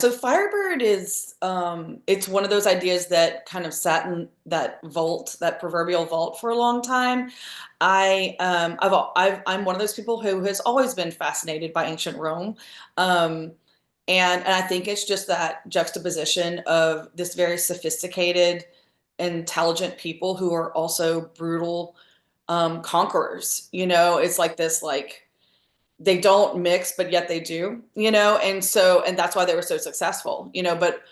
So Firebird is it's one of those ideas that kind of sat in that vault, that proverbial vault for a long time. I'm one of those people who has always been fascinated by ancient Rome. Um, and I think it's just that juxtaposition of this very sophisticated, intelligent people who are also brutal conquerors. It's like this like they don't mix, but yet they do, and that's why they were so successful, but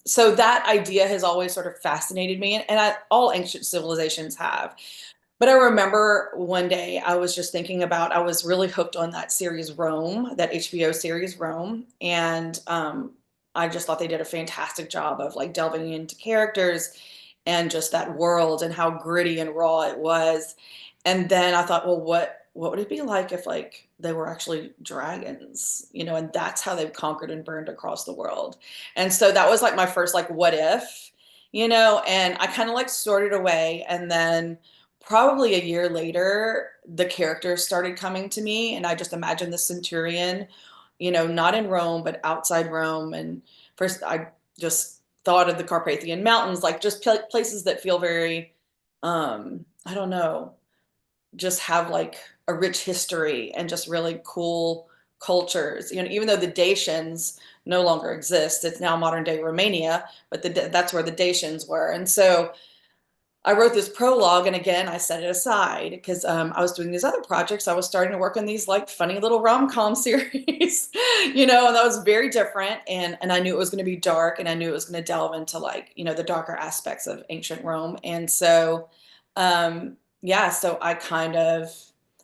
so that idea has always sort of fascinated me, and all ancient civilizations have. But I remember one day I was just thinking about, I was really hooked on that series Rome, that HBO series Rome, and I just thought they did a fantastic job of like delving into characters and just that world and how gritty and raw it was. And then I thought, well, what would it be like if like they were actually dragons, and that's how they've conquered and burned across the world. And so that was like my first like what if, and I kind of like sorted away, and then probably a year later the characters started coming to me, and I just imagined the centurion, not in Rome but outside Rome. And first I just thought of the Carpathian Mountains, like just places that feel very, I don't know, just have like a rich history and just really cool cultures. Even though the Dacians no longer exist, it's now modern day Romania, but that's where the Dacians were. And so I wrote this prologue, and again, I set it aside because I was doing these other projects. I was starting to work on these like funny little rom-com series, and that was very different. And I knew it was going to be dark, and I knew it was going to delve into like, the darker aspects of ancient Rome. And so, yeah, so I kind of,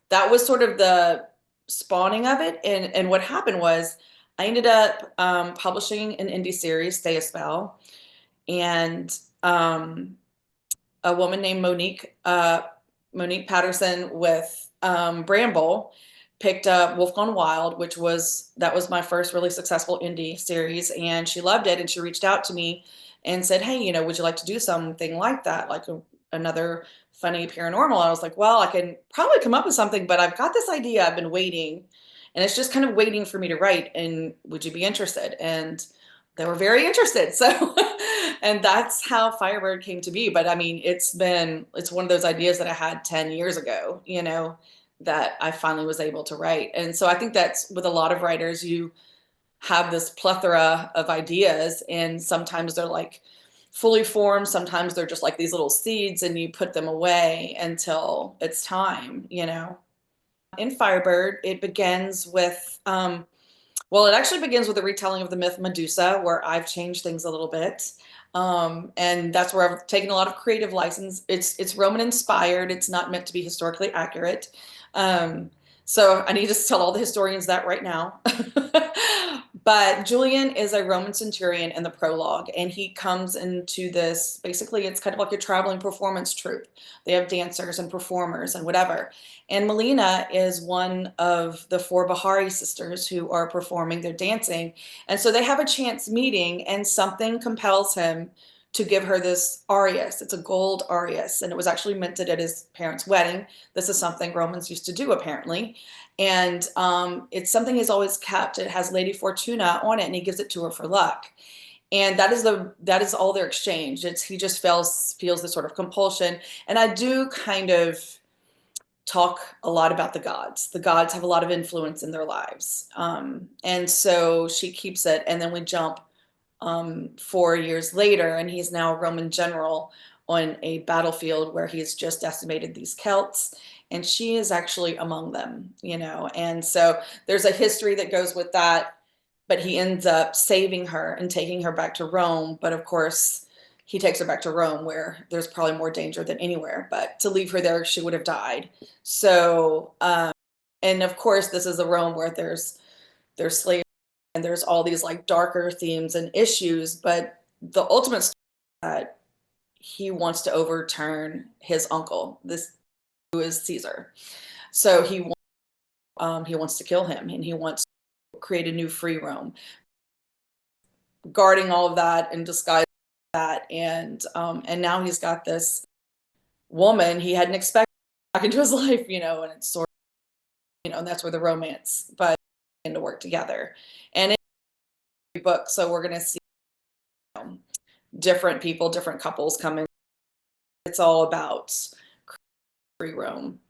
that was sort of the spawning of it. And what happened was I ended up publishing an indie series, Stay a Spell. And, a woman named Monique Patterson with Bramble picked up Wolf Gone Wild, that was my first really successful indie series, and she loved it, and she reached out to me and said, "Hey, would you like to do something like that, like another funny paranormal?" I was like, "Well, I can probably come up with something, but I've got this idea I've been waiting, and it's just kind of waiting for me to write. And would you be interested?" And they were very interested. So, and that's how Firebird came to be. But I mean, it's one of those ideas that I had 10 years ago, that I finally was able to write. And so I think that's with a lot of writers, you have this plethora of ideas, and sometimes they're like fully formed, sometimes they're just like these little seeds, and you put them away until it's time. In Firebird, it begins with, well, it actually begins with a retelling of the myth Medusa, where I've changed things a little bit. And that's where I've taken a lot of creative license. It's Roman inspired. It's not meant to be historically accurate. Um, so I need to tell all the historians that right now. But Julian is a Roman centurion in the prologue, and he comes into this, basically, it's kind of like a traveling performance troupe. They have dancers and performers and whatever. And Melina is one of the four Bahari sisters who are performing their dancing. And so they have a chance meeting, and something compels him to give her this aureus. It's a gold aureus, and it was actually minted at his parents' wedding. This is something Romans used to do, apparently. And it's something he's always kept. It has Lady Fortuna on it, and he gives it to her for luck. And that is all their exchange. He just feels this sort of compulsion. And I do kind of talk a lot about the gods. The gods have a lot of influence in their lives. And so she keeps it. And then we jump 4 years later, and he's now a Roman general on a battlefield where he's just decimated these Celts. And she is actually among them. And so there's a history that goes with that. But he ends up saving her and taking her back to Rome. But of course, he takes her back to Rome, where there's probably more danger than anywhere. But to leave her there, she would have died. So, and of course, this is a Rome where there's slavery, and there's all these like darker themes and issues. But the ultimate story is that he wants to overturn his uncle, this who is Caesar. So he wants to kill him, and he wants to create a new free Rome, guarding all of that and disguising that. And now he's got this woman he hadn't expected back into his life, and it's sort of, and that's where the romance but to work together. And book, so we're gonna see different people, different couples come in. It's all about free roam.